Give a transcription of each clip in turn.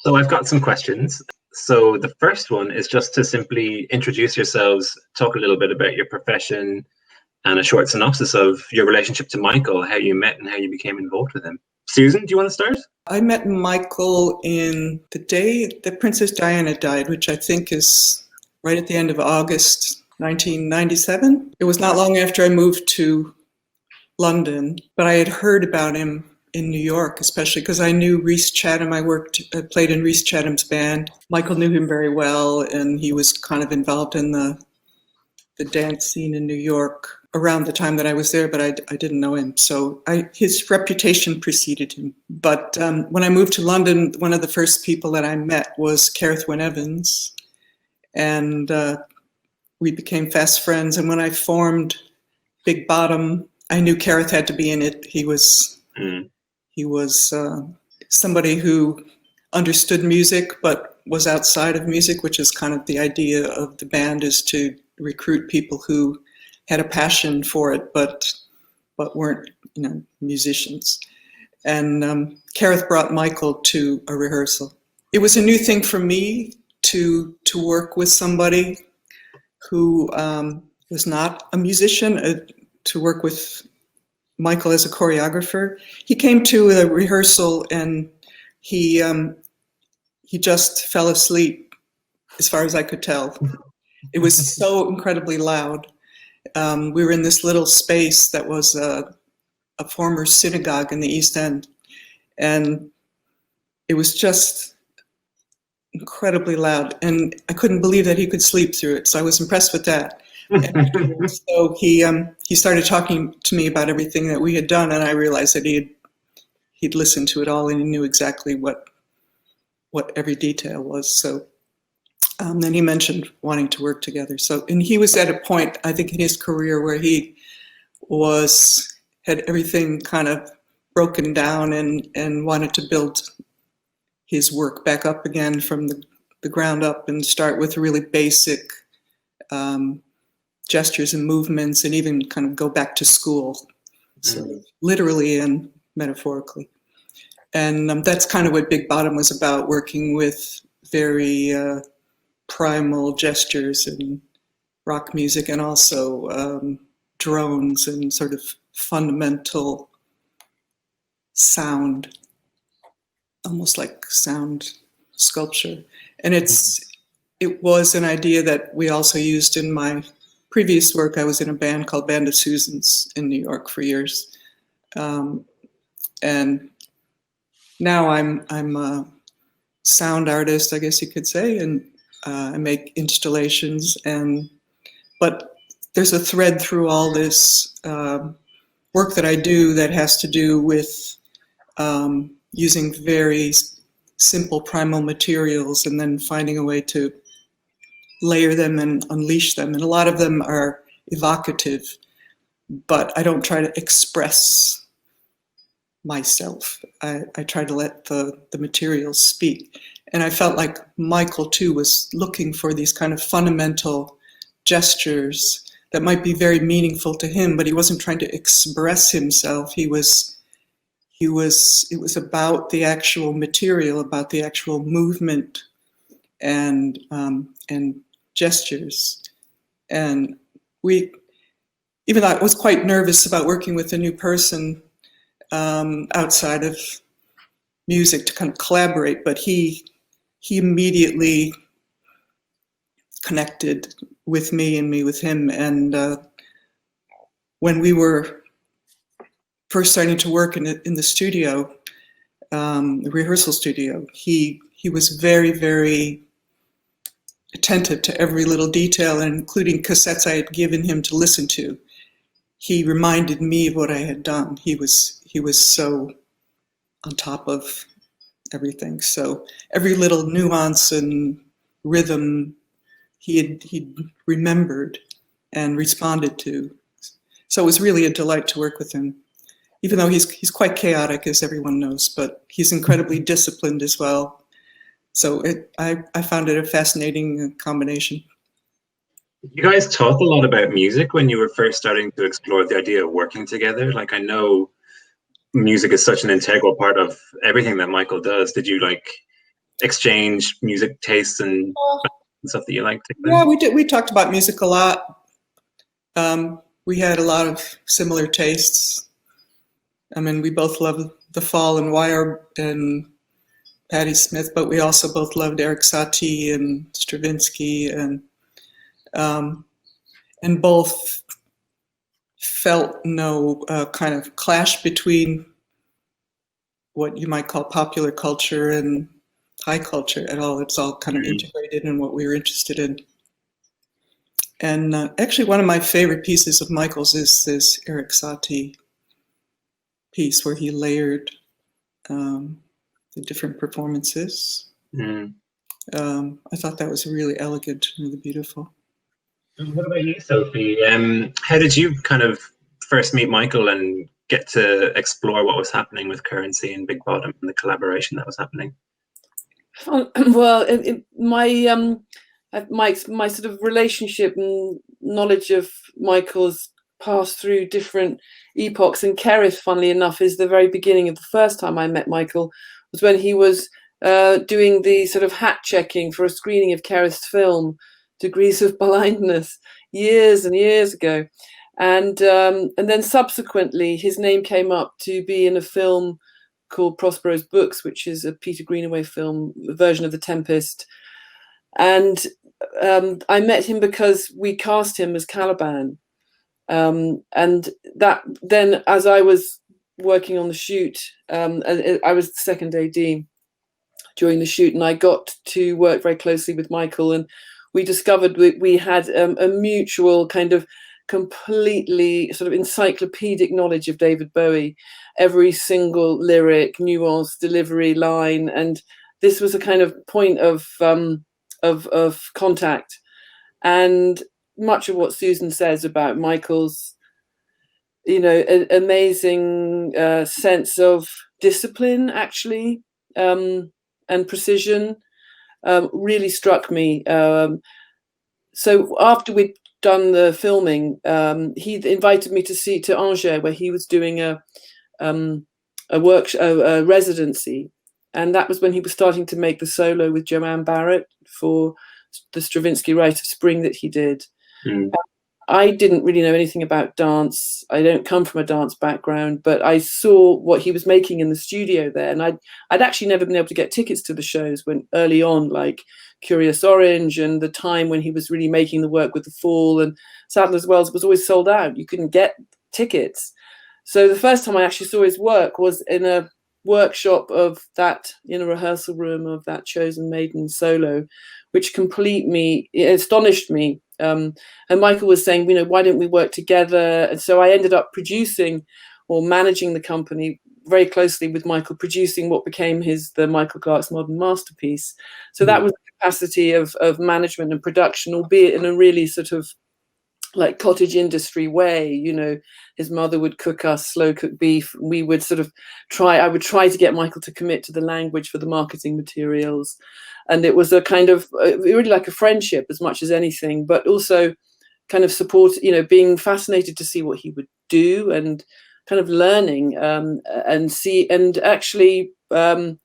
So I've got some questions. So the first one is just to simply introduce yourselves, talk a little bit about your profession, and a short synopsis of your relationship to Michael, how you met and how you became involved with him. Susan, do you want to start? I met Michael in the day that Princess Diana died, which I think is right at the end of August 1997. It was not long after I moved to London, but I had heard about him in New York, especially because I knew Rhys Chatham. I played in Rhys Chatham's band. Michael knew him very well, and he was kind of involved in the dance scene in New York around the time that I was there, but I didn't know him. So his reputation preceded him. But when I moved to London, one of the first people that I met was Gareth Wyn Evans, and we became fast friends. And when I formed Big Bottom, I knew Gareth had to be in it. He was somebody who understood music, but was outside of music, which is kind of the idea of the band, is to recruit people who had a passion for it, but weren't, musicians. And Gareth brought Michael to a rehearsal. It was a new thing for me to work with somebody who was not a musician, to work with Michael as a choreographer. He came to a rehearsal and he just fell asleep, as far as I could tell. It was so incredibly loud. We were in this little space that was a former synagogue in the East End, and it was just incredibly loud, and I couldn't believe that he could sleep through it, so I was impressed with that. And so he started talking to me about everything that we had done, and I realized that he'd listened to it all, and he knew exactly what every detail was. So then he mentioned wanting to work together. So, and he was at a point, I think, in his career where he had everything kind of broken down and wanted to build his work back up again from the ground up and start with really basic gestures and movements, and even kind of go back to school, so literally and metaphorically. And that's kind of what Big Bottom was about, working with very primal gestures and rock music, and also drones and sort of fundamental sound, almost like sound sculpture. And it was an idea that we also used in my previous work. I was in a band called Band of Susans in New York for years. And now I'm a sound artist, I guess you could say, and I make installations. But there's a thread through all this work that I do that has to do with using very simple primal materials and then finding a way to layer them and unleash them. And a lot of them are evocative, but I don't try to express myself. I try to let the materials speak. And I felt like Michael, too, was looking for these kind of fundamental gestures that might be very meaningful to him, but he wasn't trying to express himself. It was about the actual material, about the actual movement and gestures. And even though I was quite nervous about working with a new person outside of music to kind of collaborate, but he immediately connected with me and me with him. And when we were first starting to work in the studio, the rehearsal studio, he was very, very attentive to every little detail, and including cassettes I had given him to listen to. He reminded me of what I had done. He was so on top of everything. So every little nuance and rhythm he'd remembered and responded to. So it was really a delight to work with him, even though he's quite chaotic, as everyone knows, but he's incredibly disciplined as well. So I found it a fascinating combination. You guys talk a lot about music when you were first starting to explore the idea of working together. Like, I know music is such an integral part of everything that Michael does. Did you exchange music tastes and stuff that you like to do? Yeah, we did. We talked about music a lot. We had a lot of similar tastes. I mean, we both loved The Fall and Wire and Patti Smith, but we also both loved Eric Satie and Stravinsky, and both felt no kind of clash between what you might call popular culture and high culture at all. It's all kind of integrated in what we were interested in. And actually, one of my favorite pieces of Michael's is this Eric Satie piece where he layered the different performances. I thought that was really elegant, really beautiful. What about you, Sophie? How did you kind of first meet Michael and get to explore what was happening with Currency and Big Bottom and the collaboration that was happening? Well, my sort of relationship and knowledge of Michael's passed through different epochs, and Kerith, funnily enough, is the very beginning of the first time I met Michael, was when he was doing the sort of hat checking for a screening of Kerith's film Degrees of Blindness years and years ago, and then subsequently his name came up to be in a film called Prospero's Books, which is a Peter Greenaway film, a version of The Tempest. And I met him because we cast him as Caliban. And that then, as I was working on the shoot, I was the second AD during the shoot, and I got to work very closely with Michael, and we discovered we had a mutual kind of completely sort of encyclopedic knowledge of David Bowie, every single lyric, nuance, delivery, line, and this was a kind of point of contact. And much of what Susan says about Michael's, amazing sense of discipline, actually, and precision, really struck me. So after we'd done the filming, he invited me to Angers, where he was doing a residency, and that was when he was starting to make the solo with Joanne Barrett for the Stravinsky Rite of Spring that he did. I didn't really know anything about dance. I don't come from a dance background, but I saw what he was making in the studio there, and I'd actually never been able to get tickets to the shows when early on, like Curious Orange and the time when he was really making the work with The Fall, and Sadler's Wells was always sold out. You couldn't get tickets. So the first time I actually saw his work was in a workshop of that, in a rehearsal room of that Chosen Maiden solo, which astonished me. And Michael was saying, why don't we work together? And so I ended up producing or managing the company very closely with Michael, producing what became the Michael Clark's Modern Masterpiece. So that was the capacity of management and production, albeit in a really sort of like cottage industry way. His mother would cook us slow cooked beef. We would I would try to get Michael to commit to the language for the marketing materials. And it was a kind of really like a friendship as much as anything, but also kind of support, being fascinated to see what he would do and kind of learning and see, and actually I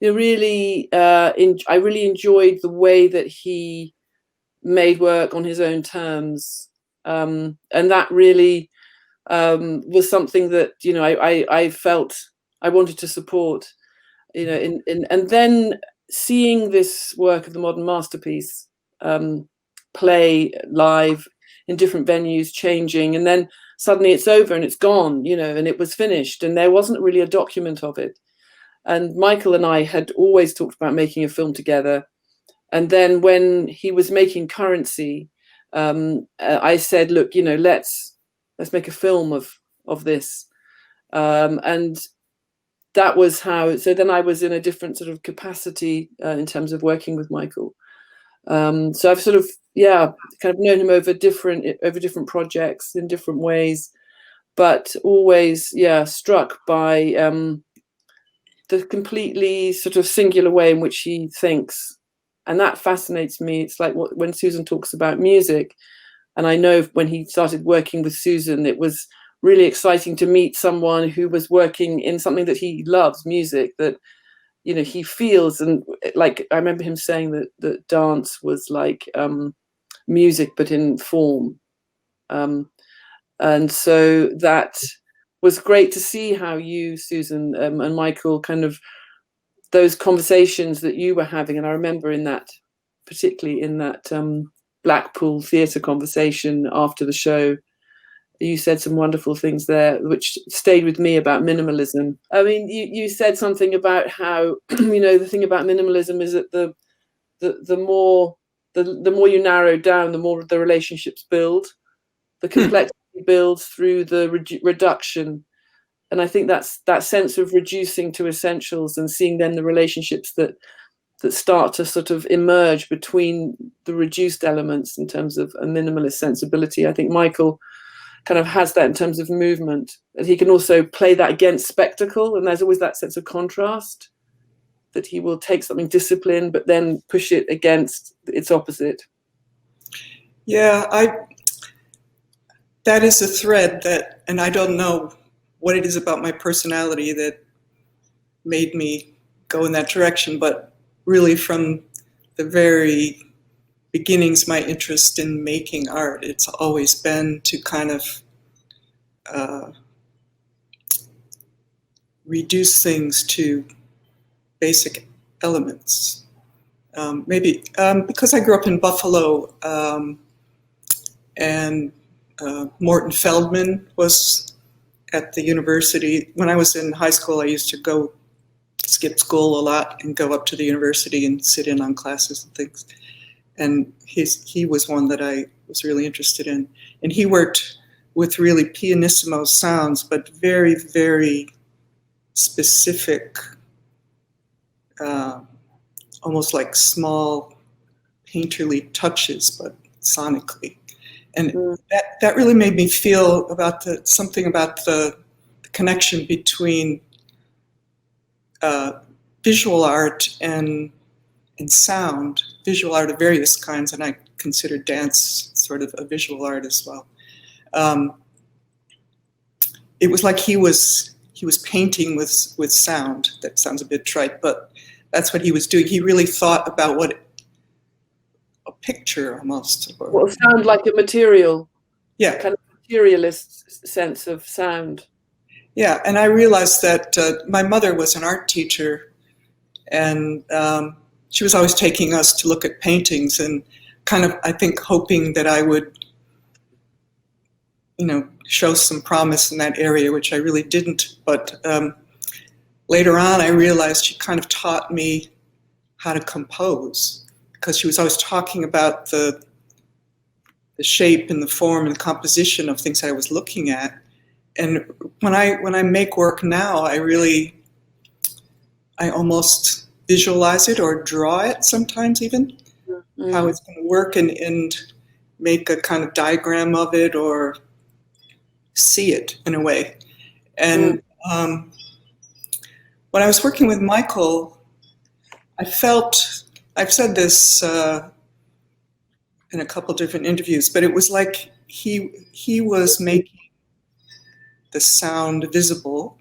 really enjoyed the way that he made work on his own terms. And that really was something that, I felt I wanted to support, and then seeing this work of the Modern Masterpiece play live in different venues, changing, and then suddenly it's over and it's gone, and it was finished, and there wasn't really a document of it. And Michael and I had always talked about making a film together. And then when he was making Currency, I said, look, let's make a film of this. And that was how, so then I was in a different sort of capacity in terms of working with Michael. So I've sort of, kind of known him over different projects in different ways, but always, struck by the completely sort of singular way in which he thinks. And that fascinates me. It's like when Susan talks about music, and I know when he started working with Susan, it was really exciting to meet someone who was working in something that he loves, music, that he feels, and like I remember him saying that dance was like music but in form, and so that was great to see how you, Susan, and Michael, kind of those conversations that you were having. And I remember particularly in that Blackpool theatre conversation after the show, you said some wonderful things there which stayed with me about minimalism. I mean, you said something about how the thing about minimalism is that the more you narrow down, the more the relationships build, the complexity builds through the reduction. And I think that's that sense of reducing to essentials and seeing then the relationships that start to sort of emerge between the reduced elements in terms of a minimalist sensibility. I think Michael kind of has that in terms of movement, and he can also play that against spectacle, and there's always that sense of contrast, that he will take something disciplined but then push it against its opposite. Yeah, that is a thread that, and I don't know what it is about my personality that made me go in that direction, but really from the very beginnings, my interest in making art, it's always been to kind of reduce things to basic elements. Maybe because I grew up in Buffalo, and Morton Feldman was at the university. When I was in high school, I used to go skip school a lot and go up to the university and sit in on classes and things. And he was one that I was really interested in. And he worked with really pianissimo sounds, but very, very specific, almost like small painterly touches, but sonically. And that really made me feel about something about the connection between visual art and sound, visual art of various kinds, and I consider dance sort of a visual art as well. It was like he was painting with sound. That sounds a bit trite, but that's what he was doing. He really thought about what a picture almost. Well, sound like a material. Yeah. Kind of materialist sense of sound. Yeah, and I realized that my mother was an art teacher, and she was always taking us to look at paintings and kind of, I think, hoping that I would, show some promise in that area, which I really didn't. But later on, I realized she kind of taught me how to compose, because she was always talking about the shape and the form and the composition of things I was looking at. And when I make work now, I almost visualize it or draw it sometimes even, how it's going to work, and make a kind of diagram of it or see it in a way. And when I was working with Michael, I've said this in a couple different interviews, but it was like he was making the sound visible,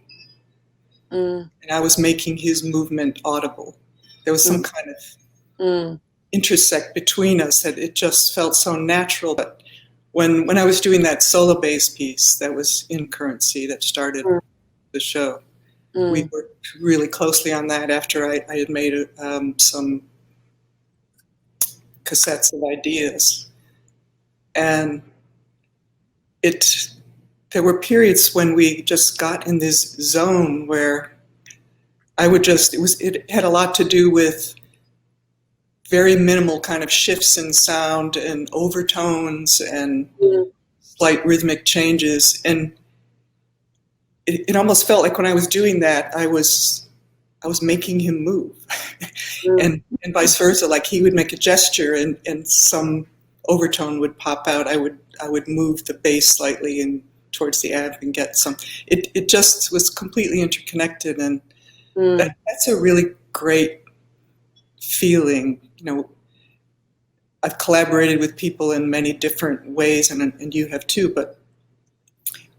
and I was making his movement audible. There was some kind of intersect between us that it just felt so natural. But when I was doing that solo bass piece that was in Currency that started the show, we worked really closely on that after I had made some cassettes of ideas. And there were periods when we just got in this zone where it had a lot to do with very minimal kind of shifts in sound and overtones and slight rhythmic changes. And it almost felt like when I was doing that, I was making him move. and vice versa, like he would make a gesture and some overtone would pop out. I would move the bass slightly and towards the amp and get some. It just was completely interconnected, and that's a really great feeling. I've collaborated with people in many different ways, and you have too. But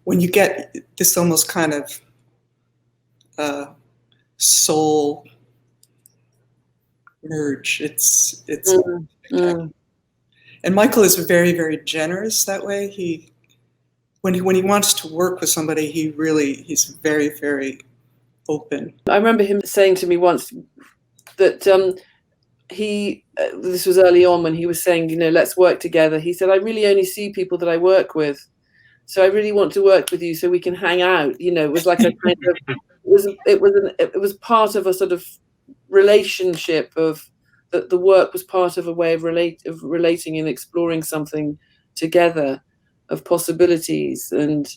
when you get this almost kind of soul merge. It's Mm, mm. And Michael is very, very generous that way. When he wants to work with somebody, he's very, very open. I remember him saying to me once that this was early on when he was saying, let's work together. He said, I really only see people that I work with. So I really want to work with you so we can hang out. It was like a kind of, it was part of a sort of relationship of that the work was part of a way of relating and exploring something together of possibilities. And,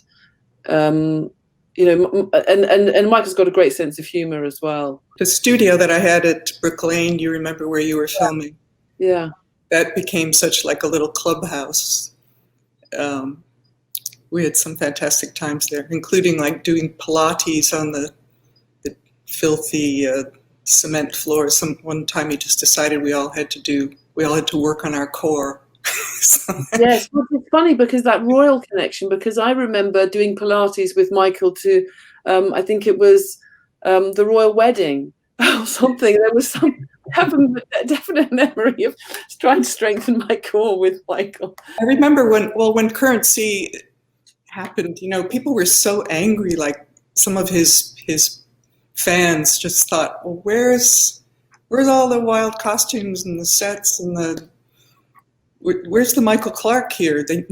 and Michael's got a great sense of humor as well. The studio that I had at Brick Lane, you remember where you were filming? Yeah. That became such like a little clubhouse. We had some fantastic times there, including like doing Pilates on the filthy cement floor. One time he just decided we all had to work on our core. Yes, well, it's funny because that royal connection, because I remember doing Pilates with Michael to, I think it was the royal wedding or something. There was I have a definite memory of trying to strengthen my core with Michael. I remember when Currency happened, people were so angry, like some of his fans just thought, well, where's all the wild costumes and the sets and where's the Michael Clarke here? They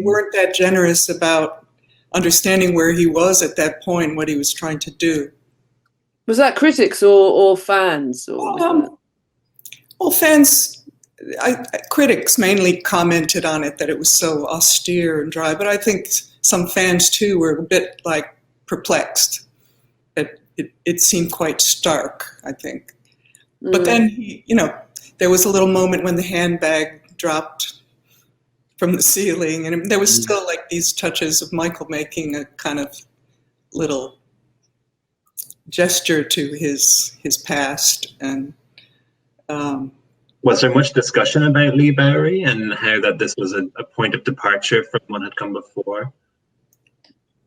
weren't that generous about understanding where he was at that point, what he was trying to do. Was that critics or fans? Well, fans, critics mainly commented on it, that it was so austere and dry, but I think some fans too were a bit like perplexed. It seemed quite stark, I think. But then, there was a little moment when the handbag dropped from the ceiling, and there was still like these touches of Michael making a kind of little gesture to his past. And was there much discussion about Leigh Bowery and how that this was a point of departure from what had come before?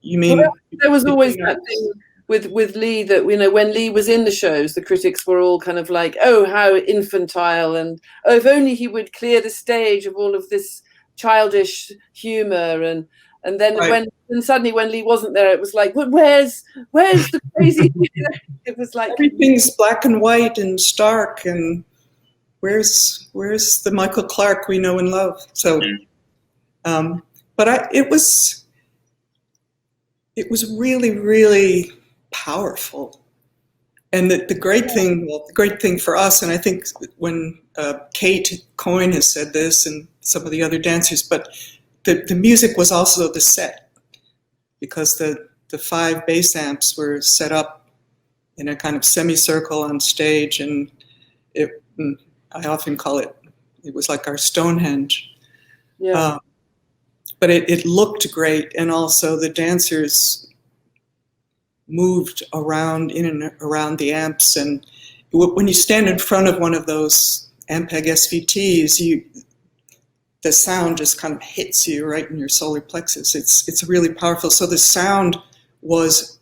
You mean? Well, there was always that thing with Leigh that, when Leigh was in the shows, the critics were all kind of like, oh, how infantile, and oh, if only he would clear the stage of all of this childish humor, and then right. when suddenly when Leigh wasn't there, it was like, well, where's the crazy? It was like everything's black and white and stark, and where's the Michael Clarke we know and love? So, but it was really, really powerful. And the great thing for us, and I think when Kate Coyne has said this and some of the other dancers, but the music was also the set, because the 5 bass amps were set up in a kind of semicircle on stage, and I often call it was like our Stonehenge. Yeah. But it looked great, and also the dancers moved around in and around the amps, and when you stand in front of one of those Ampeg SVTs, the sound just kind of hits you right in your solar plexus. It's really powerful. So the sound was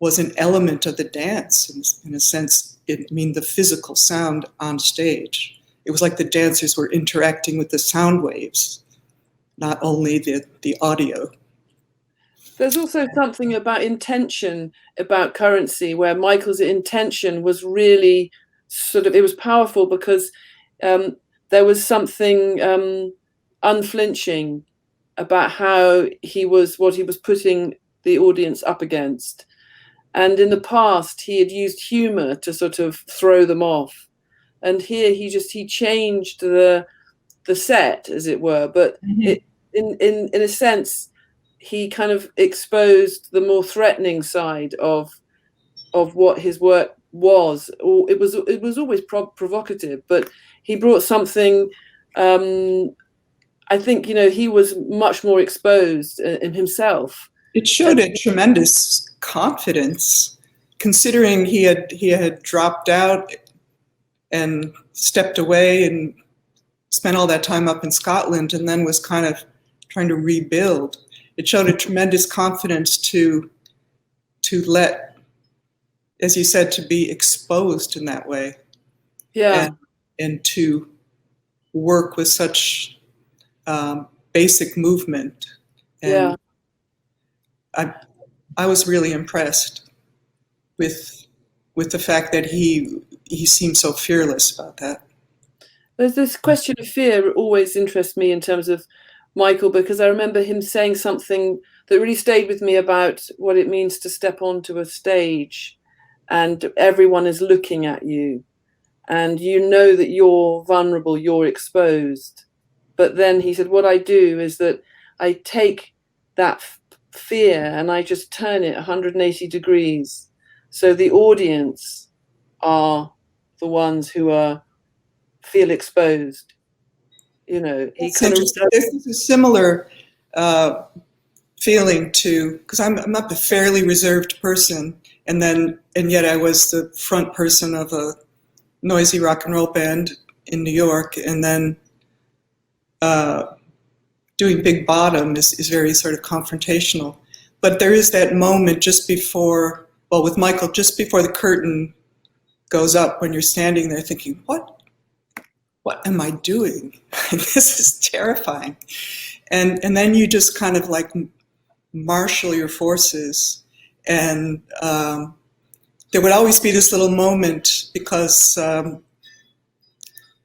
an element of the dance in a sense. The physical sound on stage. It was like the dancers were interacting with the sound waves, not only the audio. There's also something about intention, about Currency, where Michael's intention was really it was powerful because there was something unflinching about what he was putting the audience up against. And in the past, he had used humor to sort of throw them off. And here he changed the set, as it were, but in a sense, he kind of exposed the more threatening side of what his work was. Or it was always provocative, but he brought something. I think he was much more exposed in himself. It showed a tremendous confidence, considering he had dropped out and stepped away and spent all that time up in Scotland, and then was kind of trying to rebuild. It showed a tremendous confidence to let, as you said, to be exposed in that way. Yeah. And to work with such basic movement. And I was really impressed with the fact that he seemed so fearless about that. There's this question of fear always interests me in terms of Michael, because I remember him saying something that really stayed with me about what it means to step onto a stage and everyone is looking at you and you know that you're vulnerable, you're exposed. But then he said, what I do is that I take that fear and I just turn it 180 degrees. So the audience are the ones who feel exposed. You know, he It's kind of. There's a similar feeling to, because I'm not a fairly reserved person, and yet I was the front person of a noisy rock and roll band in New York, and then doing Big Bottom is very sort of confrontational. But there is that moment just before, well, with Michael, just before the curtain goes up, when you're standing there thinking, what am I doing? This is terrifying. And then you just kind of like marshal your forces. And there would always be this little moment because,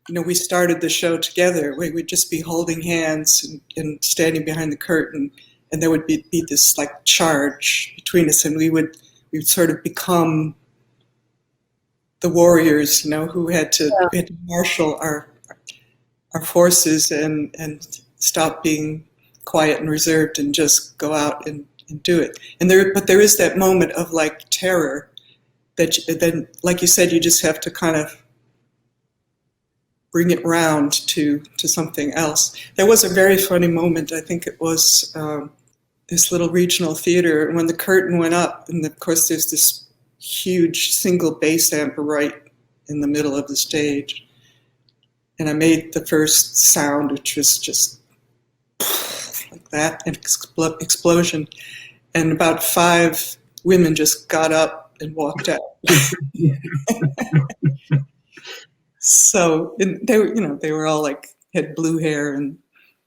we started the show together. We would just be holding hands and standing behind the curtain. And there would be this like charge between us, and we would sort of become the warriors, who had to marshal our forces and stop being quiet and reserved and just go out and do it. But there is that moment of like terror that then, like you said, you just have to kind of bring it round to something else. There was a very funny moment. I think it was this little regional theater, and when the curtain went up, and of course there's this huge single bass amp right in the middle of the stage. And I made the first sound, which was just like that, an explosion. And about 5 women just got up and walked out. So they were all like, had blue hair and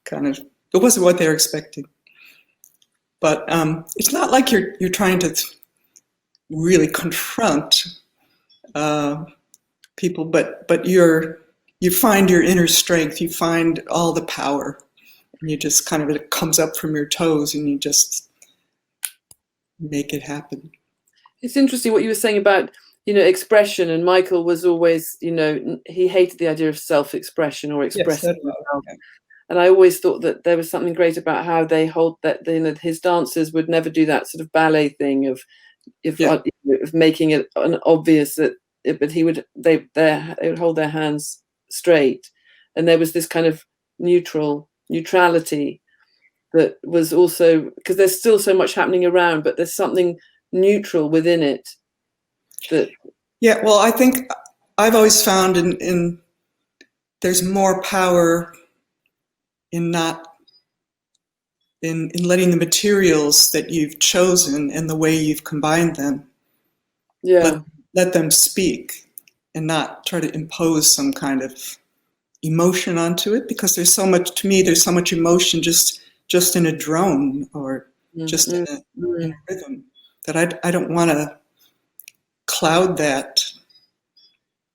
kind of, it wasn't what they were expecting. But it's not like you're trying to really confront people, but you find your inner strength, you find all the power, and you just kind of, it comes up from your toes and you just make it happen. It's interesting what you were saying about, expression, and Michael was always, he hated the idea of self-expression or expressing himself. Yeah. And I always thought that there was something great about how they hold that, his dancers would never do that sort of ballet thing of making it obvious that, but they would hold their hands straight, and there was this kind of neutrality that was also, because there's still so much happening around, but there's something neutral within it. Well, I think I've always found in there's more power in not in letting the materials that you've chosen and the way you've combined them, let them speak and not try to impose some kind of emotion onto it, because there's so much, to me, there's so much emotion just in a drone or just in a rhythm that I don't want to cloud that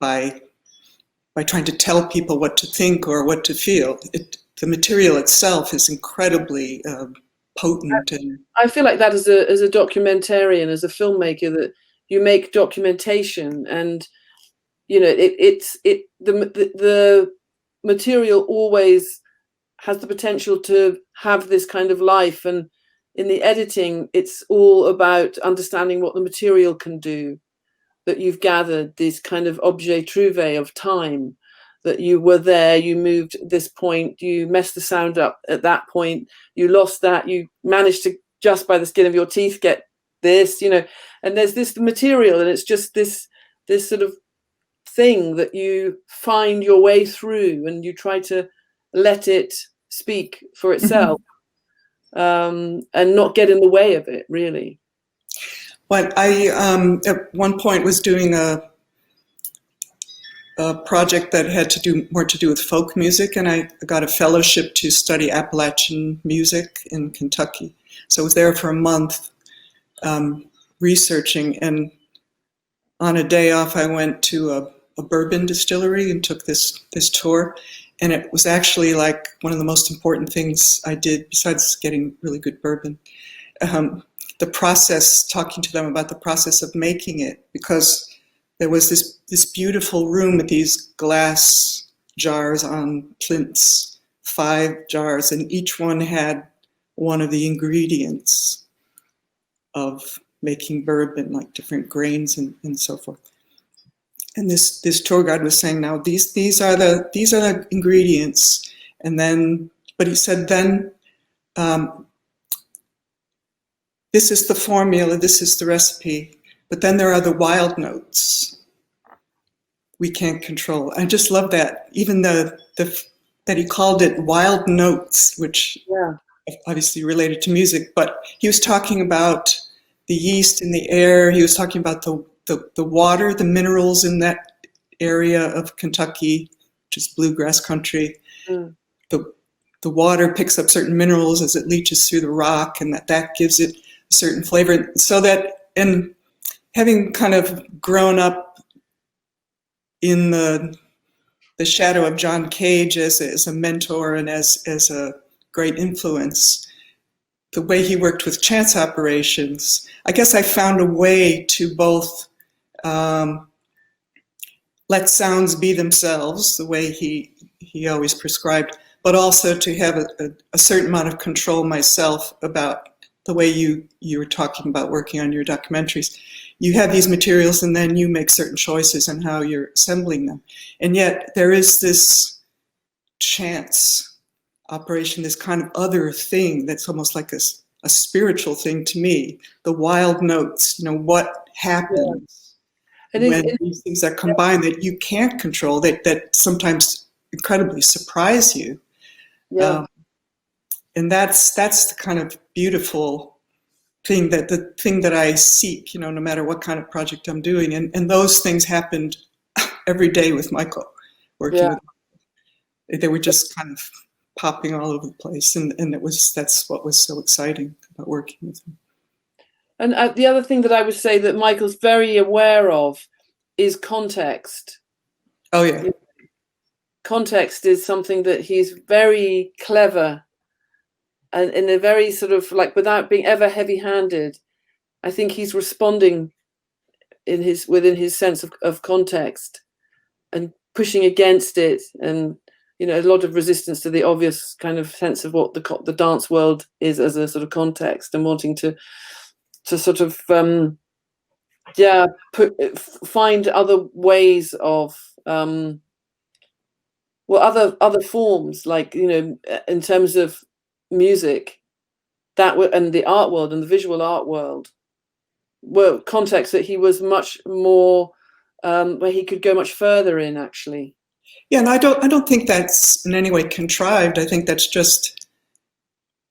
by trying to tell people what to think or what to feel. The material itself is incredibly potent. And I feel like that as a documentarian, as a filmmaker, that you make documentation, and the material always has the potential to have this kind of life, and in the editing it's all about understanding what the material can do, that you've gathered this kind of objet trouvé of time, that you were there, you moved this point, you messed the sound up at that point, you lost that, you managed to just by the skin of your teeth get this, and there's this material, and it's just this sort of thing that you find your way through, and you try to let it speak for itself, and not get in the way of it, really. Well, I at one point was doing a project that had more to do with folk music, and I got a fellowship to study Appalachian music in Kentucky. So I was there for a month researching, and on a day off I went to a bourbon distillery and took this tour, and it was actually like one of the most important things I did besides getting really good bourbon. The process, talking to them about the process of making it, because there was this beautiful room with these glass jars on plinths, 5 jars, and each one had one of the ingredients of making bourbon, like different grains and so forth. And this tour guide was saying, now these are the ingredients, and then, but he said then, this is the formula, this is the recipe, but then there are the wild notes we can't control. I just love that. Even that he called it wild notes, which obviously related to music, but he was talking about the yeast in the air. He was talking about the water, the minerals in that area of Kentucky, which is bluegrass country. The water picks up certain minerals as it leaches through the rock, and that gives it a certain flavor. So that, and having kind of grown up in the shadow of John Cage as a mentor and as a great influence, the way he worked with chance operations, I guess I found a way to both let sounds be themselves, the way he always prescribed, but also to have a certain amount of control myself about the way you were talking about working on your documentaries. You have these materials and then you make certain choices on how you're assembling them. And yet there is this chance operation, this kind of other thing that's almost like a spiritual thing to me, the wild notes, what happens when these things are combined that you can't control, that sometimes incredibly surprise you. And that's the kind of beautiful thing, the thing that I seek, no matter what kind of project I'm doing. And those things happened every day with Michael, working with him. They were just kind of popping all over the place. And that's what was so exciting about working with him. And the other thing that I would say that Michael's very aware of is context. Oh, yeah. Context is something that he's very clever, and in a very sort of like, without being ever heavy-handed, I think he's responding within his sense of context and pushing against it, and a lot of resistance to the obvious kind of sense of what the dance world is as a sort of context, and wanting to sort of find other ways of other forms, like in terms of music, and the art world and the visual art world were contexts that he was much more where he could go much further in, actually. Yeah, and I don't think that's in any way contrived. I think that's just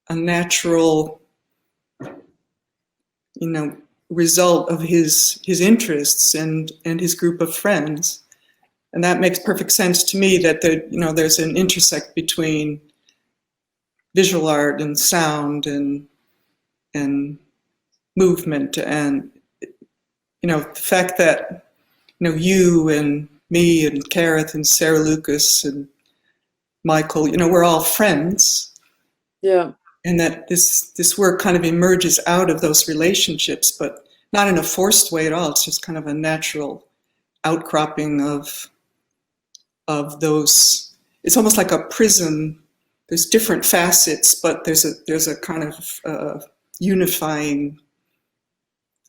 a natural result of his interests and his group of friends. And that makes perfect sense to me, that there's an intersect between visual art and sound and movement, and the fact that you and me and Kareth and Sarah Lucas and Michael, we're all friends. Yeah. And that this work kind of emerges out of those relationships, but not in a forced way at all. It's just kind of a natural outcropping of those. It's almost like a prism. There's different facets, but there's a kind of unifying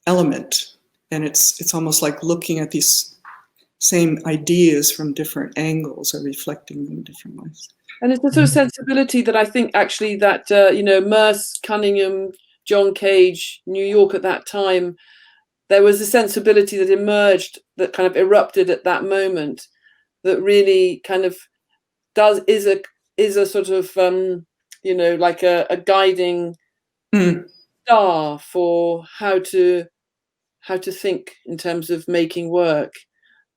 element, and it's almost like looking at these same ideas from different angles or reflecting them in different ways. And it's a sort of sensibility that I think actually that Merce, Cunningham, John Cage, New York at that time, there was a sensibility that emerged, that kind of erupted at that moment, that really kind of is a sort of like a guiding star for how to think in terms of making work.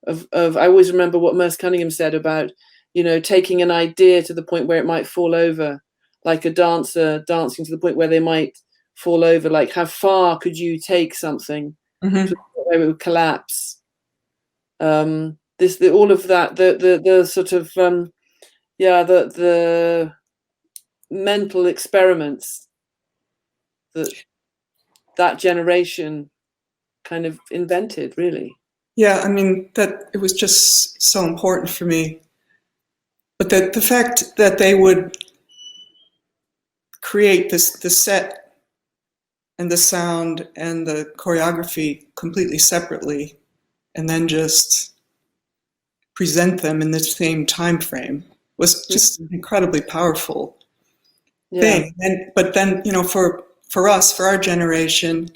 I always remember what Merce Cunningham said about, taking an idea to the point where it might fall over, like a dancer dancing to the point where they might fall over. Like, how far could you take something where it would collapse? All of that, the sort of the mental experiments that generation kind of invented, really. Yeah, I mean, that it was just so important for me. But the fact that they would create the set and the sound and the choreography completely separately, and then just present them in the same time frame, was just an incredibly powerful thing. But then, for us, for our generation,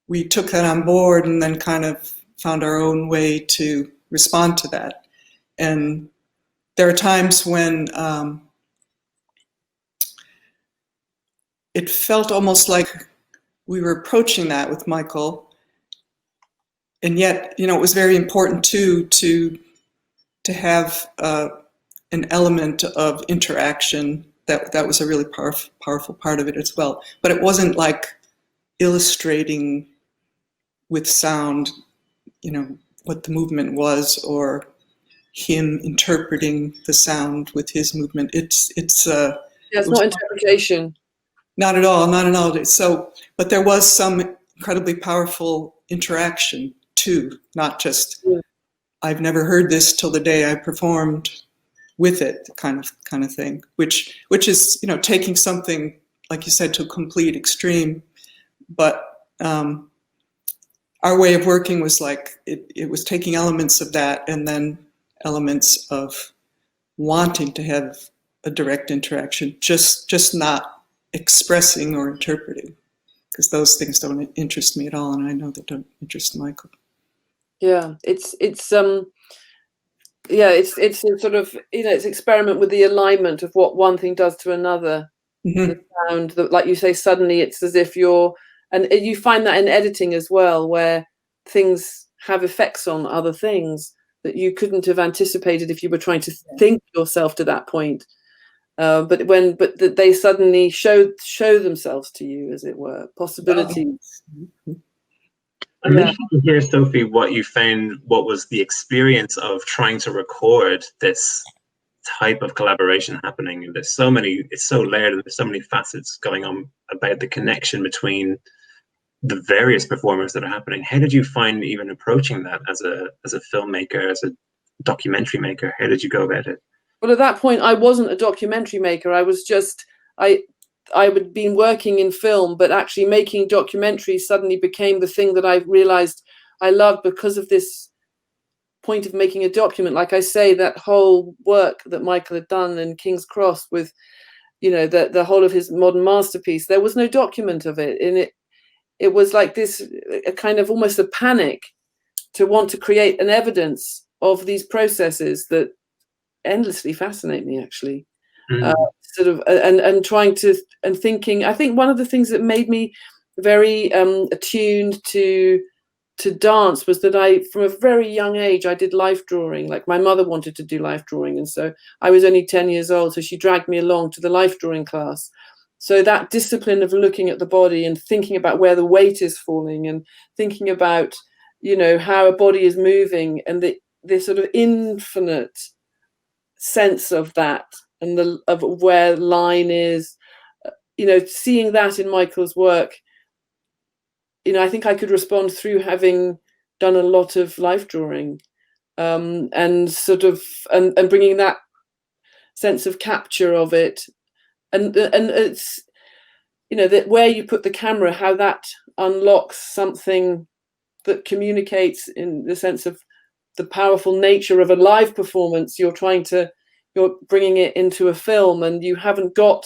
we took that on board and then kind of found our own way to respond to that. And there are times when it felt almost like we were approaching that with Michael, and yet, it was very important too to have an element of interaction. That was a really powerful part of it as well. But it wasn't like illustrating with sound, what the movement was, or him interpreting the sound with his movement. It's not interpretation. Not at all. So, but there was some incredibly powerful interaction too, not just I've never heard this till the day I performed with it, kind of thing. Which is taking something, like you said, to a complete extreme. But our way of working was like it was taking elements of that and then elements of wanting to have a direct interaction, just not expressing or interpreting, because those things don't interest me at all, and I know they don't interest Michael. Yeah, it's a sort of it's experiment with the alignment of what one thing does to another. The sound that, like you say, suddenly it's as if and you find that in editing as well, where things have effects on other things that you couldn't have anticipated if you were trying to think yourself to that point. But they suddenly show themselves to you, as it were, possibilities. I'm interested to hear, Sophie, what you found. What was the experience of trying to record this type of collaboration happening? And it's so layered, and there's so many facets going on about the connection between the various performers that are happening. How did you find even approaching that as a filmmaker, as a documentary maker? How did you go about it? Well, at that point, I wasn't a documentary maker. I was just I had been working in film, but actually making documentaries suddenly became the thing that I realized I loved because of this point of making a document. Like I say, that whole work that Michael had done in King's Cross with, the whole of his modern masterpiece, there was no document of it. And it was like this, a kind of almost a panic to want to create an evidence of these processes that endlessly fascinate me, actually. Sort of, and trying to, and thinking, I think one of the things that made me very attuned to dance was that from a very young age, I did life drawing. Like, my mother wanted to do life drawing, and so I was only 10 years old, so she dragged me along to the life drawing class. So that discipline of looking at the body and thinking about where the weight is falling, and thinking about, how a body is moving, and the sort of infinite sense of that, and of where line is, seeing that in Michael's work, I think I could respond through having done a lot of life drawing, and sort of, and bringing that sense of capture of it, and it's, that where you put the camera, how that unlocks something that communicates in the sense of the powerful nature of a live performance. You're bringing it into a film, and you haven't got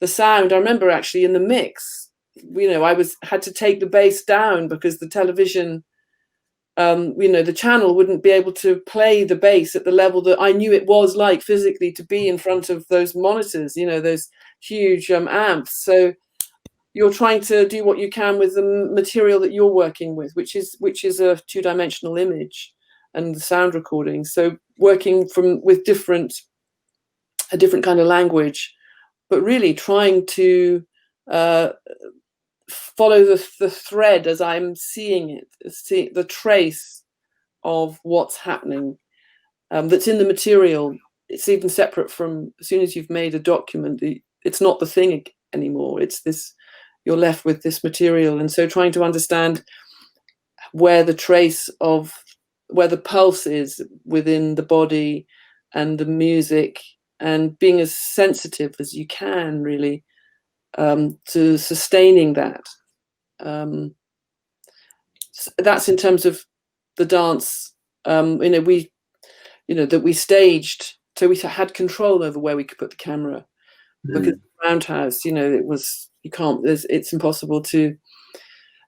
the sound. I remember actually in the mix, I had to take the bass down because the television, the channel wouldn't be able to play the bass at the level that I knew it was like physically to be in front of those monitors, those huge amps. So you're trying to do what you can with the material that you're working with, which is a two-dimensional image. and the sound recording. So working with a different kind of language, but really trying to follow the thread as I'm seeing it, see the trace of what's happening that's in the material. It's even separate from, as soon as you've made a document, it's not the thing anymore. It's this, you're left with this material. And so trying to understand where the trace of, where the pulse is within the body and the music, and being as sensitive as you can, really, to sustaining that. That's in terms of the dance. That we staged, so we had control over where we could put the camera, because the roundhouse, it's impossible to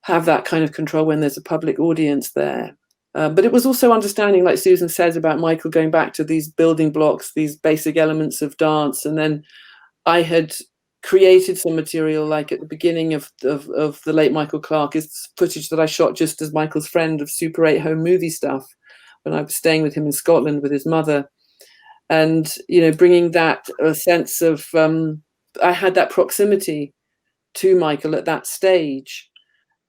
have that kind of control when there's a public audience there. But it was also understanding, like Susan says, about Michael going back to these building blocks, these basic elements of dance. And then I had created some material, like at the beginning of the late Michael Clarke, is footage that I shot just as Michael's friend of Super 8 home movie stuff when I was staying with him in Scotland with his mother. And, bringing that sense of, I had that proximity to Michael at that stage.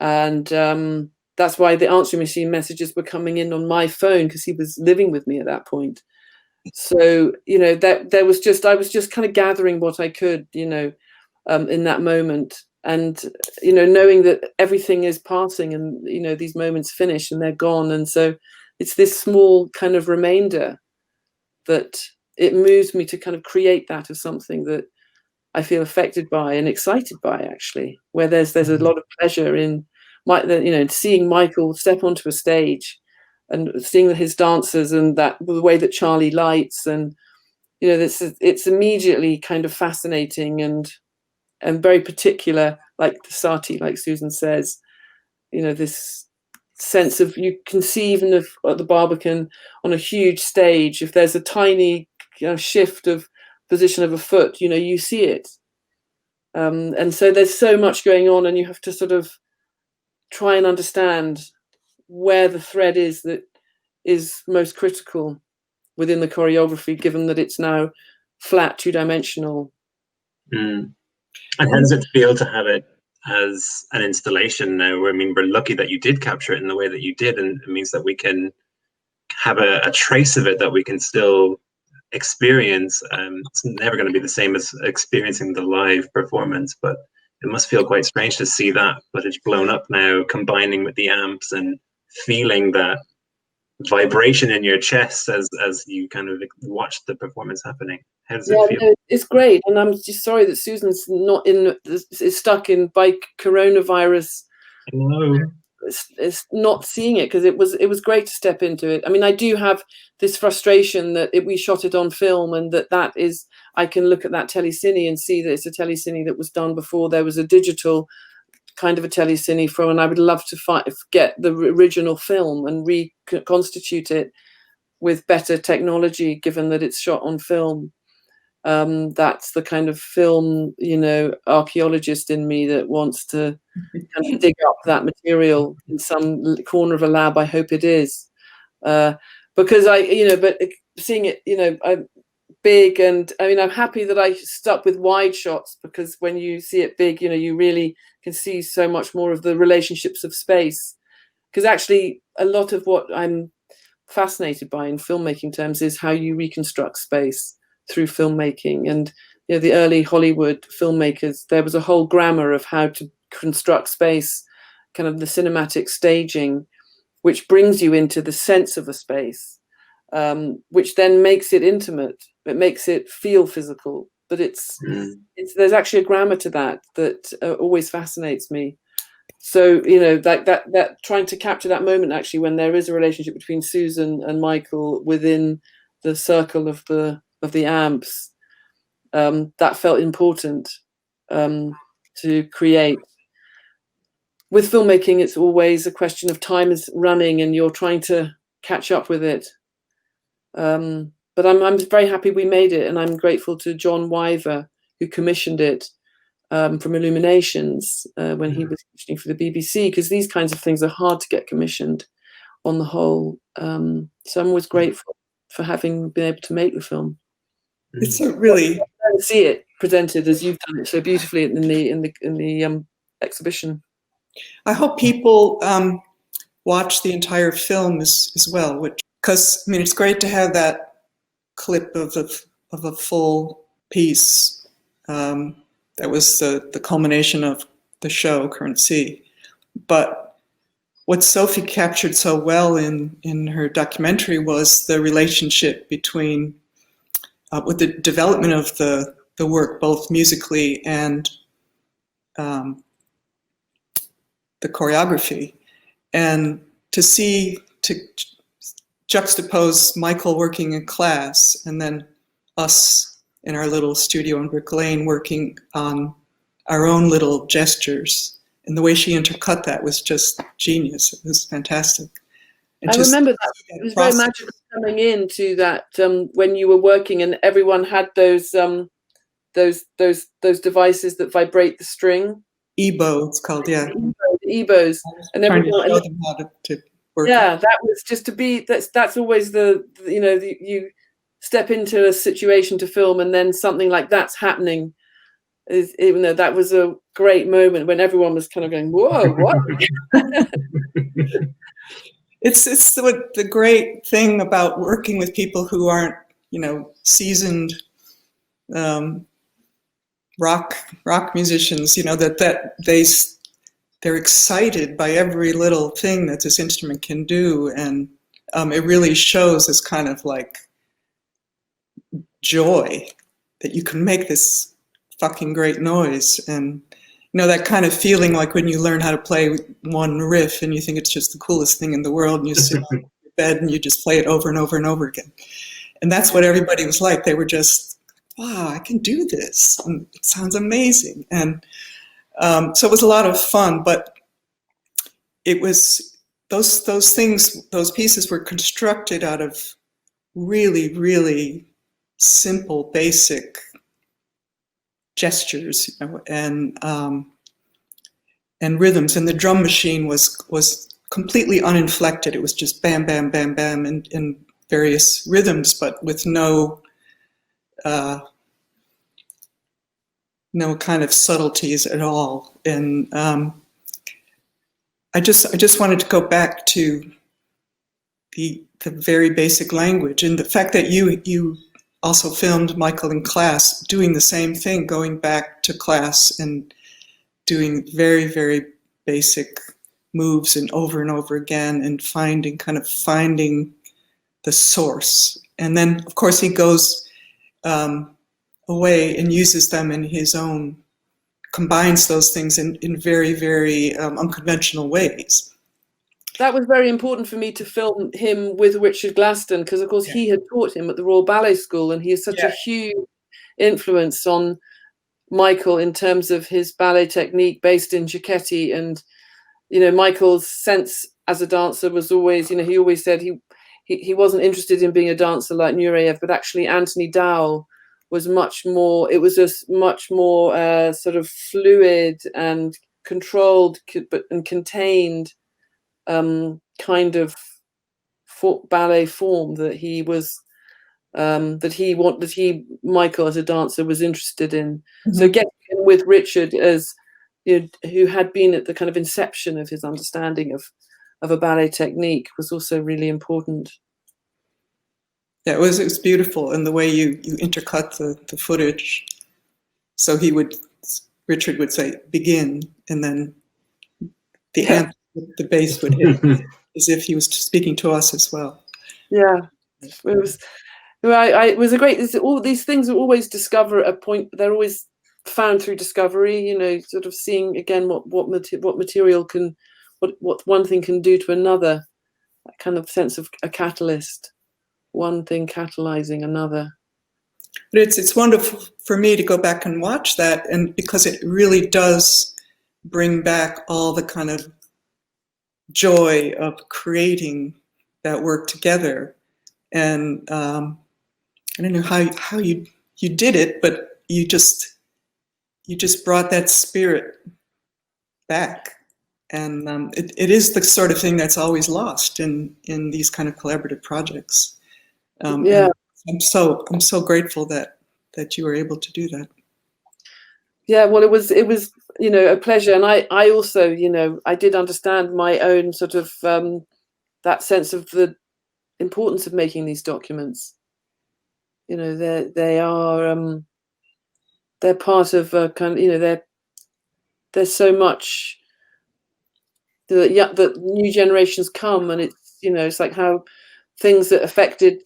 And that's why the answering machine messages were coming in on my phone, because he was living with me at that point. So, I was just kind of gathering what I could, in that moment. And, knowing that everything is passing and, these moments finish and they're gone. And so it's this small kind of remainder that it moves me to kind of create that as something that I feel affected by and excited by, actually, where there's a lot of pleasure in seeing Michael step onto a stage and seeing his dancers and the way that Charlie lights, and it's immediately kind of fascinating and very particular, like the Sati, like Susan says, this sense of, you can see even at the Barbican on a huge stage, if there's a tiny shift of position of a foot, you see it. And so there's so much going on, and you have to sort of try and understand where the thread is that is most critical within the choreography, given that it's now flat, two-dimensional. And how does it feel to have it as an installation now? I mean, we're lucky that you did capture it in the way that you did, and it means that we can have a trace of it that we can still experience. It's never going to be the same as experiencing the live performance, but it must feel quite strange to see that footage blown up now, combining with the amps and feeling that vibration in your chest as you kind of watch the performance happening. How does it feel? No, it's great, and I'm just sorry that Susan's not is stuck in by coronavirus. Hello. It's not seeing it, because it was great to step into it. I mean, I do have this frustration that we shot it on film, and that is, I can look at that telecine and see that it's a telecine that was done before there was a digital kind of a telecine from, and I would love to get the original film and reconstitute it with better technology, given that it's shot on film. That's the kind of film, archaeologist in me that wants to kind of dig up that material in some corner of a lab. I hope it is, because but seeing it, I'm big, and I mean, I'm happy that I stuck with wide shots, because when you see it big, you really can see so much more of the relationships of space. Because actually, a lot of what I'm fascinated by in filmmaking terms is how you reconstruct space through filmmaking. And the early Hollywood filmmakers, there was a whole grammar of how to construct space, kind of the cinematic staging, which brings you into the sense of a space, which then makes it intimate. It makes it feel physical. But it's there's actually a grammar to that always fascinates me. So that trying to capture that moment, actually, when there is a relationship between Susan and Michael within the circle of the amps, that felt important to create. With filmmaking, it's always a question of time is running and you're trying to catch up with it. But I'm very happy we made it, and I'm grateful to John Wyver, who commissioned it from Illuminations when he was commissioning for the BBC, because these kinds of things are hard to get commissioned on the whole. So I'm always grateful for having been able to make the film. It's a really see it presented as you've done it so beautifully in the exhibition. I hope people watch the entire film as well, because I mean it's great to have that clip of a full piece. That was the culmination of the show, Current Sea. But what Sophie captured so well in her documentary was the relationship between with the development of the work, both musically and the choreography, and to juxtapose Michael working in class and then us in our little studio in Brick Lane working on our own little gestures. And the way she intercut that was just genius. It was fantastic. And I remember that. It was very magical coming into that when you were working and everyone had those devices that vibrate the string. EBO, it's called, yeah. EBOs. And everyone show them how to work. Yeah, that was just to be. That's always you step into a situation to film and then something like that's happening. Even though that was a great moment when everyone was kind of going, "Whoa, what?" It's the great thing about working with people who aren't, seasoned rock musicians. That they're excited by every little thing that this instrument can do, and it really shows this kind of like joy that you can make this fucking great noise. And that kind of feeling like when you learn how to play one riff and you think it's just the coolest thing in the world, and you sit on your bed and you just play it over and over and over again. And that's what everybody was like. They were just, wow, I can do this, and it sounds amazing. And so it was a lot of fun, but it was those things, those pieces were constructed out of really, really simple, basic gestures, and rhythms. And the drum machine was completely uninflected. It was just bam, bam, bam, bam, in various rhythms, but with no kind of subtleties at all. And I just wanted to go back to the very basic language, and the fact that you also filmed Michael in class doing the same thing, going back to class and doing very, very basic moves and over again, and finding the source. And then, of course, he goes away and uses them in his own, combines those things in very, very unconventional ways. That was very important for me to film him with Richard Glaston, because, of course, he had taught him at the Royal Ballet School, and he is such a huge influence on Michael in terms of his ballet technique based in Giacchetti. And, Michael's sense as a dancer was always, he always said he wasn't interested in being a dancer like Nureyev, but actually Anthony Dowell was much more, it was a much more sort of fluid and controlled and contained kind of ballet form that he was Michael as a dancer was interested in. Mm-hmm. So getting in with Richard as who had been at the kind of inception of his understanding of a ballet technique was also really important. Yeah, it was beautiful, and the way you intercut the footage. So Richard would say begin, and then the bass would hit as if he was speaking to us as well. Yeah, it was. It was a great. All these things are always discover at a point. They're always found through discovery. Sort of seeing again what material can, what one thing can do to another. That kind of sense of a catalyst, one thing catalyzing another. But it's wonderful for me to go back and watch that, and because it really does bring back all the kind of joy of creating that work together. And I don't know how you did it, but you just brought that spirit back, it is the sort of thing that's always lost in these kind of collaborative projects. Yeah. I'm so grateful that you were able to do that. Yeah, well, it was a pleasure, and I also I did understand my own sort of that sense of the importance of making these documents. They are they're part of a kind of there's so much that new generations come, and it's like how things that affected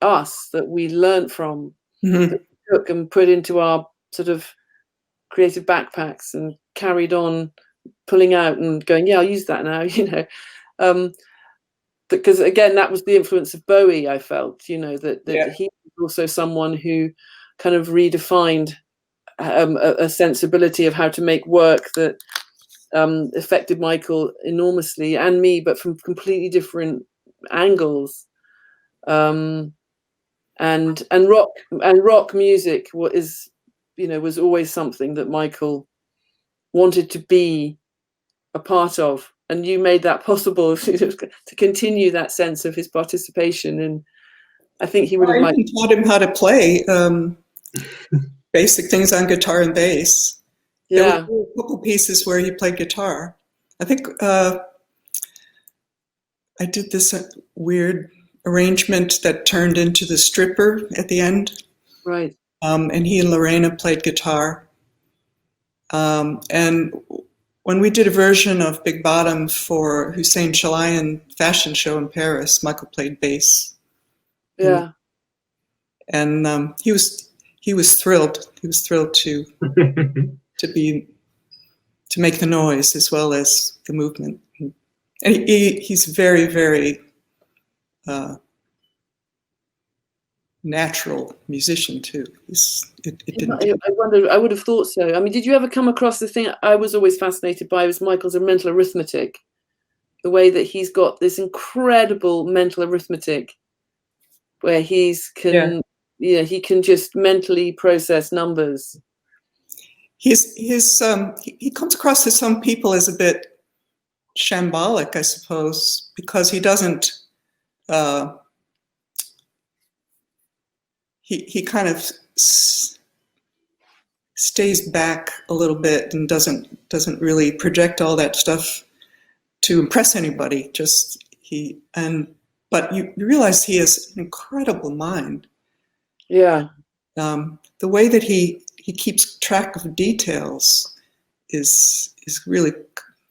us that we learned from, Mm-hmm. that we took and put into our sort of creative backpacks and carried on pulling out and going, yeah, I'll use that now. Because again, that was the influence of Bowie. I felt that he was also someone who kind of redefined a sensibility of how to make work that affected Michael enormously, and me, but from completely different angles. And rock music was always something that Michael wanted to be a part of, and you made that possible to continue that sense of his participation. And I think he would have liked. I taught him how to play basic things on guitar and bass. Yeah. There were a couple pieces where he played guitar. I think I did this weird arrangement that turned into the stripper at the end. Right. And he and Lorena played guitar. And when we did a version of Big Bottom for Hussein Chalayan fashion show in Paris, Michael played bass. Yeah. And he was thrilled. He was thrilled to make the noise as well as the movement. And he's very, very natural musician too. I wonder. I would have thought so. I mean, did you ever come across the thing I was always fascinated by was Michael's mental arithmetic, the way that he's got this incredible mental arithmetic, where he can just mentally process numbers. He comes across to some people as a bit shambolic, I suppose, because he doesn't. He kind of stays back a little bit and doesn't really project all that stuff to impress anybody. But you realize he has an incredible mind. Yeah. The way that he keeps track of details is really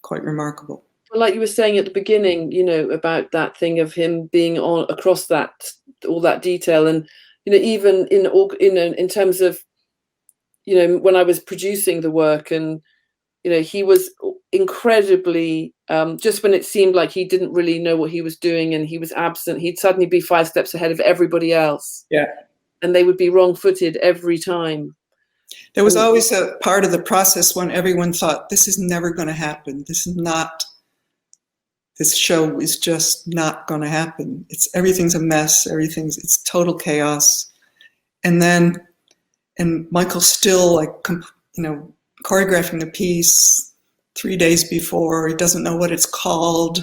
quite remarkable. Well, like you were saying at the beginning, about that thing of him being on across all that detail, and even in terms of when I was producing the work, and he was incredibly just when it seemed like he didn't really know what he was doing and he was absent, he'd suddenly be 5 steps ahead of everybody else. Yeah. And they would be wrong-footed every time. There was always a part of the process when everyone thought, this is never going to happen. This show is just not going to happen. Everything's a mess. It's total chaos. And Michael's still choreographing the piece 3 days before. He doesn't know what it's called,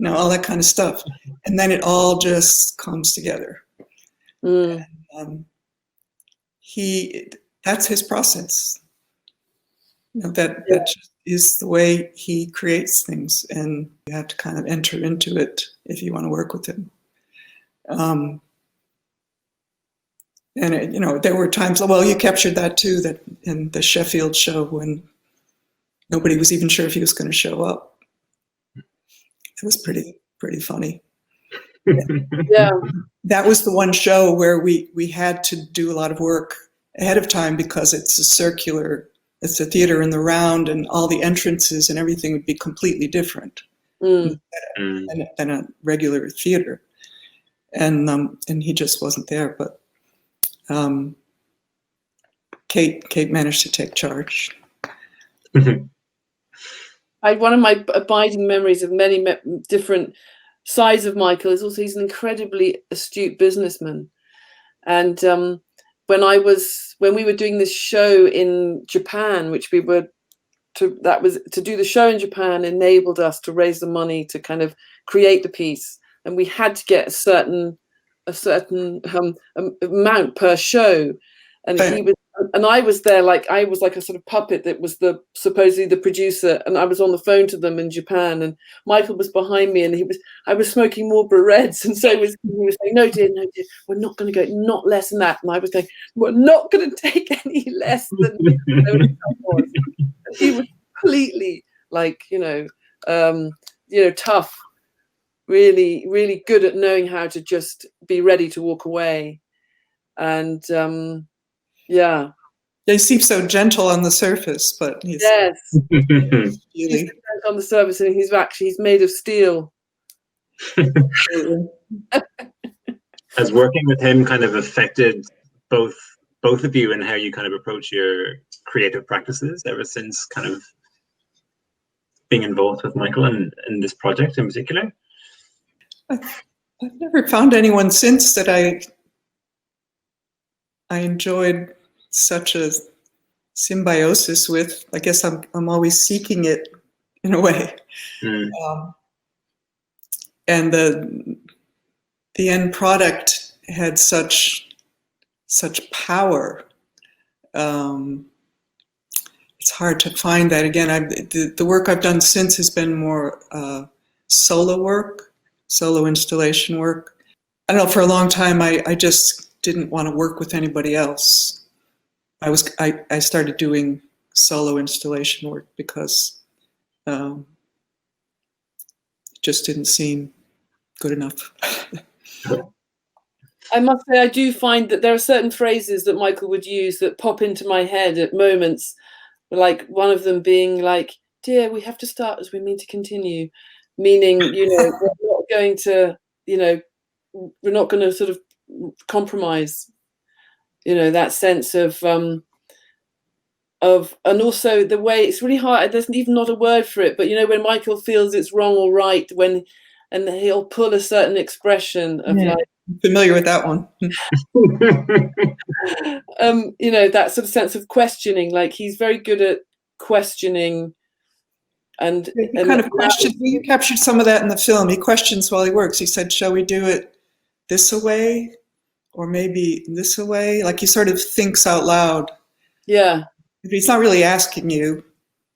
all that kind of stuff. And then it all just comes together. Mm. And, that's his process. That just is the way he creates things, and you have to kind of enter into it if you want to work with him. And there were times, you captured that too, that in the Sheffield show when nobody was even sure if he was going to show up. It was pretty funny. Yeah. That was the one show where we had to do a lot of work ahead of time because it's a theater in the round, and all the entrances and everything would be completely different than a regular theater. And he just wasn't there, but Kate managed to take charge. One of my abiding memories of many different sides of Michael is also he's an incredibly astute businessman. And when we were doing this show in Japan, which we were to do the show in Japan enabled us to raise the money to kind of create the piece, and we had to get a certain amount per show, and I was there like I was like a sort of puppet that was supposedly the producer, and I was on the phone to them in Japan, and Michael was behind me, and I was smoking Marlboro Reds, and so he was saying, no dear, we're not going to go, not less than that, and I was going, we're not going to take any less than he was completely like tough, really, really good at knowing how to just be ready to walk away. And yeah, they seem so gentle on the surface, but he's really he's on the surface, and he's made of steel. Has working with him kind of affected both of you and how you kind of approach your creative practices ever since kind of being involved with Michael and this project in particular? I've never found anyone since that I enjoyed such a symbiosis with. I guess I'm always seeking it in a way. And the end product had such power. It's hard to find that again. The work I've done since has been more solo work, solo installation work. I don't know, for a long time I just didn't want to work with anybody else. I started doing solo installation work because it just didn't seem good enough. I must say, I do find that there are certain phrases that Michael would use that pop into my head at moments, like one of them being like, dear, we have to start as we mean to continue, meaning, we're not going to, we're not going to sort of compromise, that sense of, and also the way it's really hard, there's even not a word for it, but when Michael feels it's wrong or right, and he'll pull a certain expression of like, familiar with that one. That sort of sense of questioning, like he's very good at questioning. And he captured some of that in the film. He questions while he works. He said, shall we do it this way or maybe this way? Like he sort of thinks out loud. Yeah. He's not really asking you.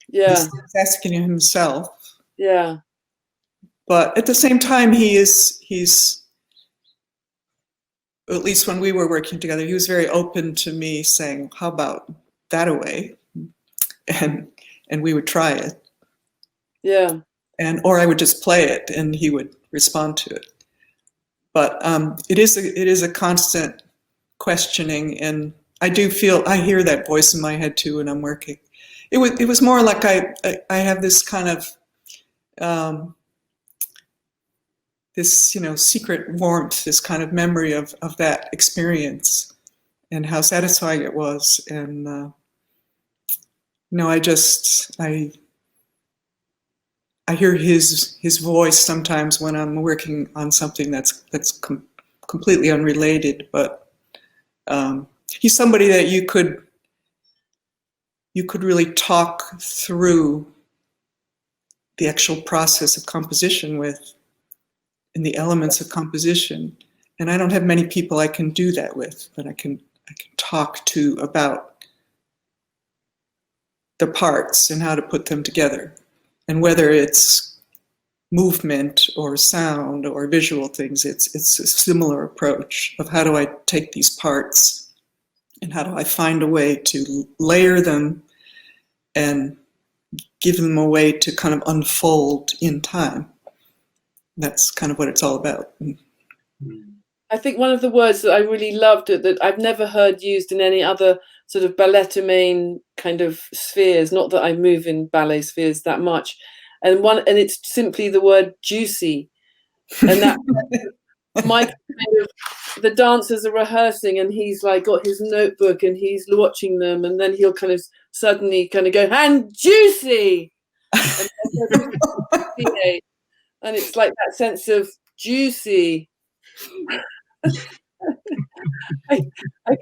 Yeah. He's asking you himself. Yeah. But at the same time, he's at least when we were working together, he was very open to me saying, how about that away? And we would try it. Yeah. Or I would just play it and he would respond to it. But it is a constant questioning, and I hear that voice in my head too when I'm working. It was more like I have this kind of this secret warmth, this kind of memory of that experience and how satisfying it was. And I hear his voice sometimes when I'm working on something that's completely unrelated, but he's somebody that you could really talk through the actual process of composition with, and the elements of composition. And I don't have many people I can do that with, but I can talk to about the parts and how to put them together. And whether it's movement or sound or visual things, it's a similar approach of how do I take these parts and how do I find a way to layer them and give them a way to kind of unfold in time. That's kind of what it's all about. I think one of the words that I really loved that I've never heard used in any other sort of ballet-domain kind of spheres, not that I move in ballet spheres that much, and it's simply the word juicy. And that the dancers are rehearsing and he's like got his notebook and he's watching them, and then he'll kind of suddenly kind of go, and juicy! And it's like that sense of juicy. I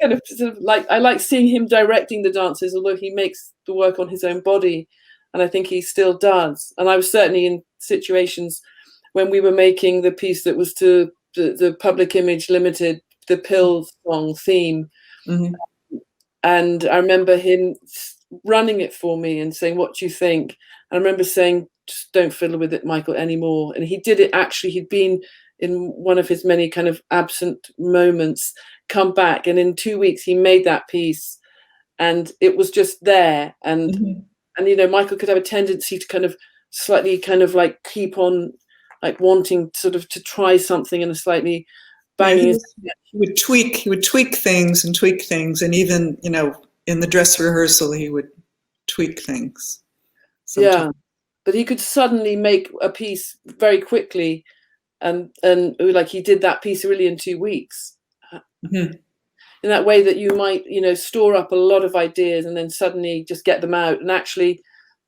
kind of sort of like, I like seeing him directing the dancers, although he makes the work on his own body. and I think he still does. And I was certainly in situations when we were making the piece that was to the Public Image Limited, the Pill song theme. Mm-hmm. And I remember him running it for me and saying, "What do you think?" I remember saying, "Just don't fiddle with it, Michael, anymore." And he did it. Actually, he'd been in one of his many kind of absent moments, come back, and in 2 weeks he made that piece, and it was just there. And Mm-hmm. and you know, Michael could have a tendency to kind of slightly kind of like keep on like wanting sort of to try something in a slightly banging. He would tweak things, and even, you know, in the dress rehearsal he would tweak things sometimes. Yeah, but he could suddenly make a piece very quickly, and like he did that piece really in 2 weeks. Mm-hmm. In that way that you might, you know, store up a lot of ideas and then suddenly just get them out, and actually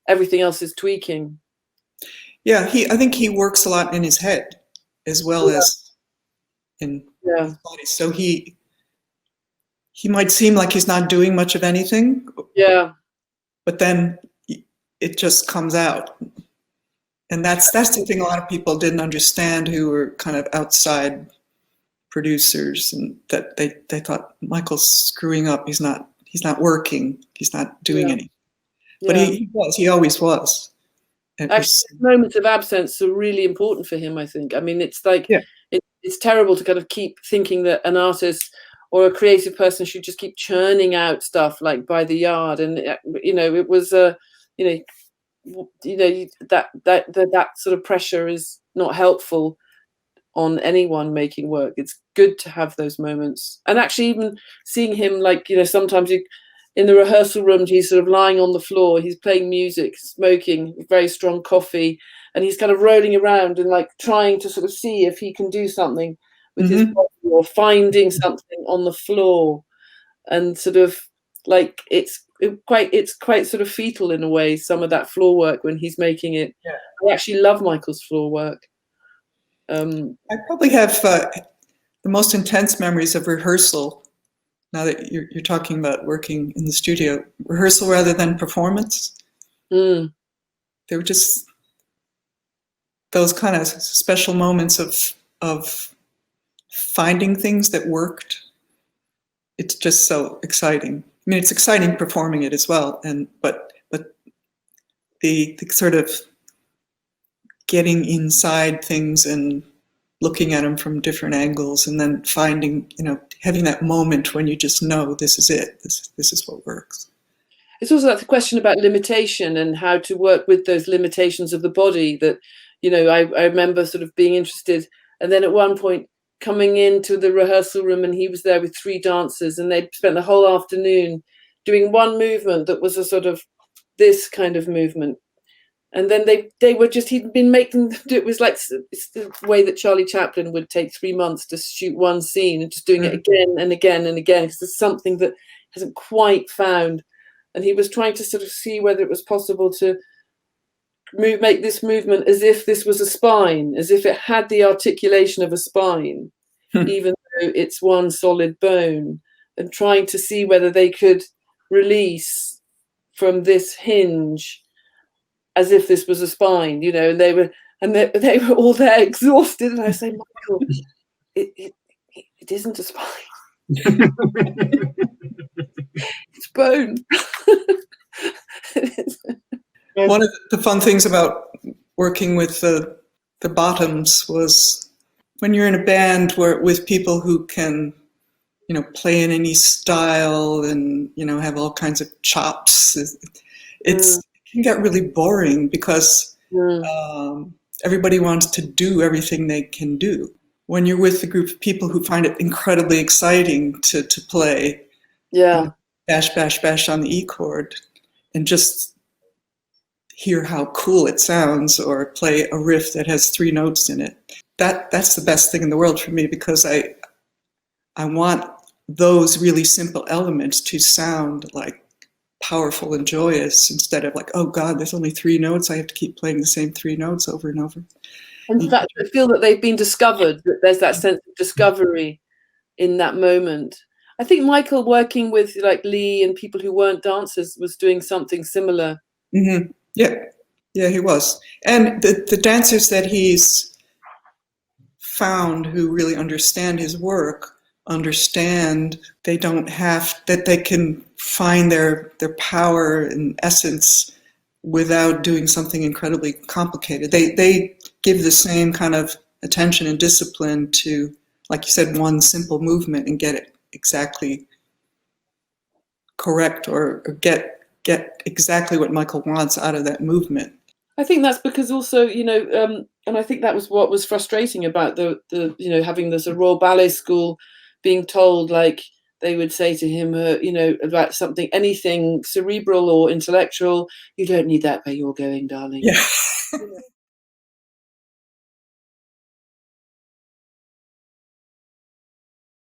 everything else is tweaking. Yeah, I think he works a lot in his head as well as in his body. So he might seem like he's not doing much of anything. Yeah. But then it just comes out. And that's the thing a lot of people didn't understand who were kind of outside producers, and that they thought Michael's screwing up. He's not working. He's not doing anything. But he always was. Actually, moments of absence are really important for him, I think. I mean, it's like, it's terrible to kind of keep thinking that an artist or a creative person should just keep churning out stuff like by the yard. And, you know, it was, that sort of pressure is not helpful on anyone making work. It's good to have those moments. And actually even seeing him, like, you know, sometimes in the rehearsal room, he's sort of lying on the floor, he's playing music, smoking very strong coffee, and he's kind of rolling around and like trying to sort of see if he can do something with his body, or finding something on the floor, and sort of like it's quite sort of fetal in a way, some of that floor work when he's making it. I actually love Michael's floor work. I probably have the most intense memories of rehearsal. Now that you're talking about working in the studio, rehearsal rather than performance. They were just those kind of special moments of finding things that worked. It's just so exciting. I mean, it's exciting performing it as well, but the sort of getting inside things and looking at them from different angles, and then finding, you know, having that moment when you just know this is it. This is what works. It's also that question about limitation and how to work with those limitations of the body that, you know, I remember sort of being interested, and then at one point coming into the rehearsal room, and he was there with 3 dancers, and they'd spent the whole afternoon doing one movement that was a sort of this kind of movement. And then they were just, he'd been making them do it. Was like, it's the way that Charlie Chaplin would take 3 months to shoot one scene, and just doing it again and again and again, because there's something that hasn't quite found. And he was trying to sort of see whether it was possible to make this movement as if this was a spine, as if it had the articulation of a spine, even though it's one solid bone, and trying to see whether they could release from this hinge as if this was a spine, you know. And they were all there exhausted, and I was saying, Michael, it isn't a spine. It's bone. One of the fun things about working with the Bottoms was when you're in a band with people who can, you know, play in any style and, you know, have all kinds of chops. It can get really boring because everybody wants to do everything they can do. When you're with a group of people who find it incredibly exciting to play, bash, bash, bash on the E chord, and just hear how cool it sounds, or play a riff that has 3 notes in it. That's the best thing in the world for me, because I want those really simple elements to sound like powerful and joyous, instead of like, oh God, there's only 3 notes. I have to keep playing the same 3 notes over and over. And that I feel that they've been discovered, that there's that sense of discovery in that moment. I think Michael, working with like Lee and people who weren't dancers, was doing something similar. Yeah, yeah, he was. And the dancers that he's found who really understand his work understand they don't have, that they can find their power and essence without doing something incredibly complicated. They give the same kind of attention and discipline to, like you said, one simple movement and get it exactly correct, or get exactly what Michael wants out of that movement. I think that's because also, and I think that was what was frustrating about the having the sort of Royal Ballet School being told, like, they would say to him, about something, anything cerebral or intellectual, you don't need that where you're going, darling. Yeah.